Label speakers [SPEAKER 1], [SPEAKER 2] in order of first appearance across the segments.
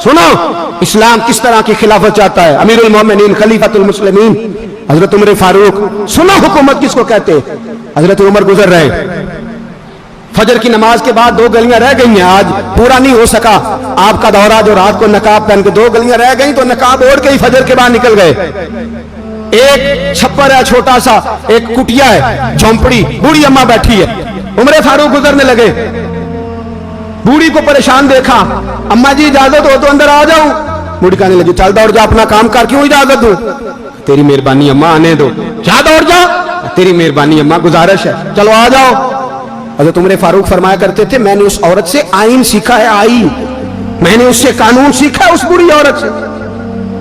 [SPEAKER 1] सुनो इस्लाम किस तरह की खिलाफत चाहता है। अमीरुल मोमिनीन खलीफतुल मुस्लिमीन हजरत उमर फारूक। सुनो हुकूमत किसको कहते। हजरत उमर गुजर रहे, फजर की नमाज के बाद 2 गलियां रह गई हैं, आज पूरा नहीं हो सका आपका दौरा, जो रात को नकाब पहन के 2 गलियां रह गई तो नकाब ओढ़ के ही फजर के बाद निकल गए। एक छप्पर है छोटा सा, एक कुटिया है झोंपड़ी, बूढ़ी अम्मा बैठी है। उमर फारूक गुजरने लगे, बूढ़ी को परेशान देखा, अम्मा जी इजाजत हो तो अंदर आ जाऊं। बूढ़ी कहने लगी चल दौड़ जा, अपना काम कर, क्यों इजाजत दूं। तेरी मेहरबानी अम्मा, आने दो। जा दौड़ जा, तेरी मेहरबानी अम्मा, गुजारिश है, चलो आ जाओ। हज़रत उमर फारूक फरमाया करते थे मैंने उस औरत से आईन सीखा है, आईन, मैंने उससे कानून सीखा है, उस बुरी औरत से।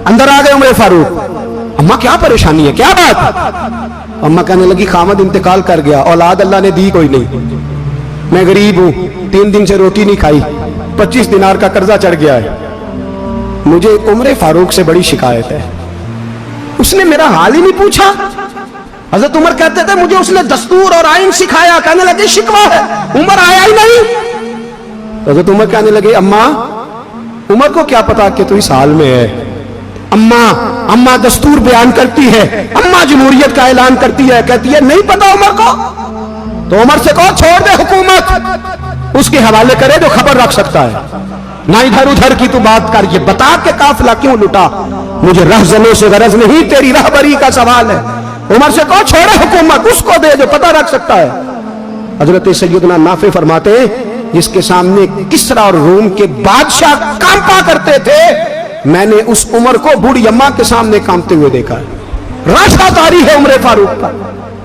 [SPEAKER 1] अंदर आ गए उमर फारूक, अम्मा क्या परेशानी है, क्या बात। अम्मा कहने लगी खामद इंतकाल कर गया, औलाद अल्लाह ने दी कोई नहीं, मैं गरीब हूं, 3 दिन से रोटी नहीं खाई, 25 दिनार का कर्जा चढ़ गया है, मुझे उमर फारूक से बड़ी शिकायत है, उसने मेरा हाल ही नहीं पूछा। हजरत उमर कहते थे मुझे उसने दस्तूर और आइन सिखाया। कहने लगे शिकवा है, उमर आया ही नहीं। हजरत उमर कहने लगे अम्मा, उमर को क्या पता कि तू इस हाल में है। अम्मा दस्तूर बयान करती है, अम्मा जमहूरियत का ऐलान करती है, कहती है नहीं पता उमर को, तो उमर से कहो छोड़ दे हुकूमत, उसके हवाले करे जो खबर रख सकता है, ना इधर उधर की तू बात कर, ये बता के काफिला क्यों लुटा, मुझे रहजनों से गरज नहीं, तेरी रहबरी का सवाल है। उमर से कहो छोड़े हुकूमत, उसको दे जो पता रख सकता है। हजरत सैयदना नाफे फरमाते जिसके सामने किसरा और रूम के बादशाह कांपा करते थे, मैंने उस उमर को बूढ़ी अम्मा के सामने कांपते हुए देखा है। राशादारी है उमर फारूक का।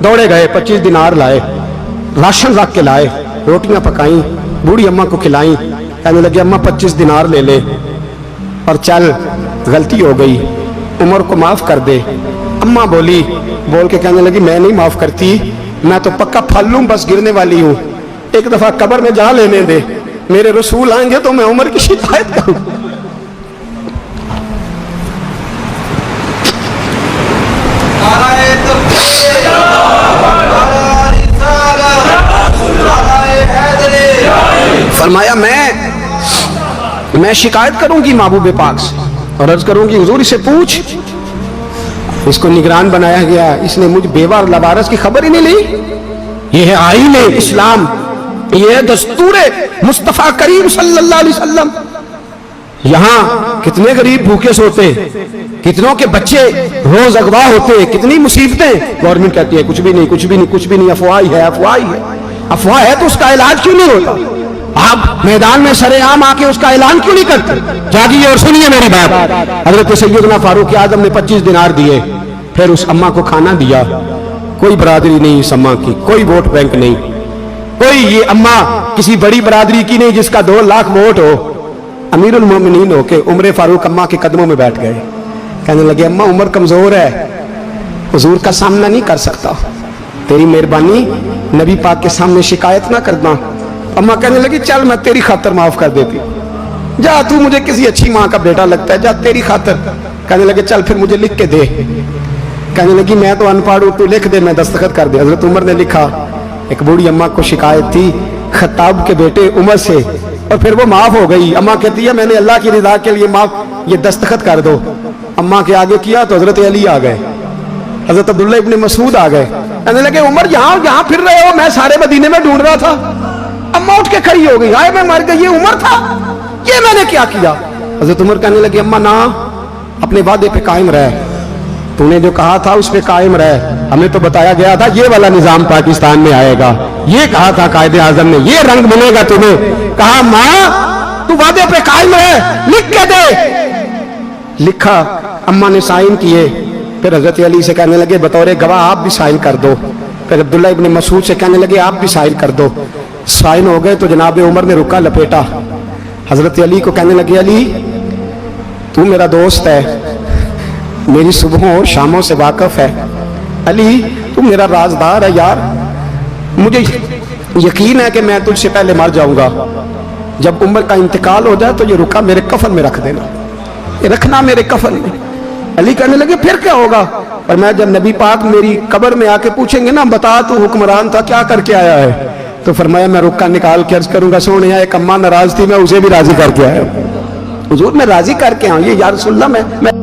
[SPEAKER 1] दौड़े गए, 25 दिनार लाए, राशन रख के लाए, रोटियां पकाई, बूढ़ी अम्मा को खिलाई। कहने लगे अम्मा 25 दिनार ले ले और चल, गलती हो गई, उमर को माफ कर दे। अम्मा बोली, बोल के कहने लगी मैं नहीं माफ करती, मैं तो पक्का फल लूं, बस गिरने वाली हूं, एक दफा कब्र में जा लेने दे, मेरे रसूल आएंगे तो मैं उमर की शिकायत करूं। फरमाया मैं शिकायत करूंगी महबूब पाक से और अर्ज करूंगी हुजूर इसे पूछ, इसको निगरान बनाया गया, इसने मुझ बेवा और लबारस की खबर ही नहीं ली। यह है आईन इस्लाम, यह है दस्तूर मुस्तफा करीम सल्लल्लाहु अलैहि वसल्लम। यहां कितने गरीब भूखे सोते, कितनों के बच्चे रोज अगवा होते, कितनी मुसीबतें। गवर्नमेंट कहती है कुछ भी नहीं, कुछ भी नहीं, कुछ भी नहीं, अफवाह है, अफवाह है, अफवाह है तो उसका इलाज क्यों नहीं होता। आप मैदान में सरेआम आके उसका ऐलान क्यों नहीं करते। जागिए और सुनिए मेरी बात। हजरत सैयदना फारूक आजम ने 25 दिनार दिए, फिर उस अम्मा को खाना दिया। कोई बरादरी नहीं इस अम्मा की, कोई वोट बैंक नहीं, कोई ये अम्मा किसी बड़ी बरादरी की नहीं जिसका 2 लाख वोट हो। अमीरुल मोमिनीन होके उमर फारूक अम्मा के कदमों में बैठ गए। कहने लगे अम्मा उमर कमजोर है, हुजूर का सामना नहीं कर सकता, तेरी मेहरबानी नबी पाक के सामने शिकायत ना करना। अम्मा कहने लगी चल मैं तेरी खातर माफ कर देती, जा तू मुझे किसी अच्छी माँ का बेटा लगता है, जा तेरी खातर। कहने लगे चल फिर मुझे लिख के दे। कहने लगी मैं तो अनपढ़ हूं, तू लिख दे, मैं दस्तखत कर दे। हजरत उमर ने लिखा। एक बूढ़ी अम्मा को शिकायत थी खत्ताब के बेटे उमर से, और फिर वो माफ हो गई। अम्मा कहती है मैंने अल्लाह की रिदा के लिए माफ, ये दस्तखत कर दो। अम्मा के आगे किया तो हजरत अली आ गए, हजरत अब्दुल्ला इब्न मसूद आ गए। कहने लगे उमर यहाँ फिर रहे हो, मैं सारे मदीने में ढूंढ रहा था। अम्मा उठ के खड़ी हो गई, आए मैं मर गई, ये उमर था, ये मैंने क्या किया। हजरत उमर कहने लगे अम्मा ना, अपने वादे पे कायम रह, तूने जो कहा था उस पे कायम रह, हमें तो बताया गया था ये वाला निजाम पाकिस्तान में आएगा, ये कहा था कायदे आजम ने, ये रंग बनेगा तुम्हें। कहा माँ तू वादे पे कायम रह, लिख के दे। लिखा, अम्मा ने साइन किए। फिर हजरत अली से कहने लगे बतौर गवाह आप भी साइन कर दो। फिर अब्दुल्ला इब्न मसूद से कहने लगे आप भी साइन कर दो। साइन हो गए तो जनाब उमर ने रुका लपेटा। हजरत अली को कहने लगे अली तू मेरा दोस्त है, मेरी सुबहों और शामों से वाकिफ है, अली तू मेरा राजदार है यार, मुझे यकीन है कि मैं तुझसे पहले मर जाऊंगा, जब उमर का इंतकाल हो जाए तो ये रुका मेरे कफन में रख देना, ये रखना मेरे कफन में। अली कहने लगे फिर क्या होगा। पर मैं जब नबी पाक मेरी कब्र में आके पूछेंगे ना बता तू हुक्मरान था क्या करके आया है, तो फरमाया मैं रुक्का निकाल के अर्ज करूंगा सोने एक अम्मा नाराज थी मैं उसे भी राजी करके आया। हुजूर मैं राजी करके आऊँ, ये या रसूलल्लाह मैं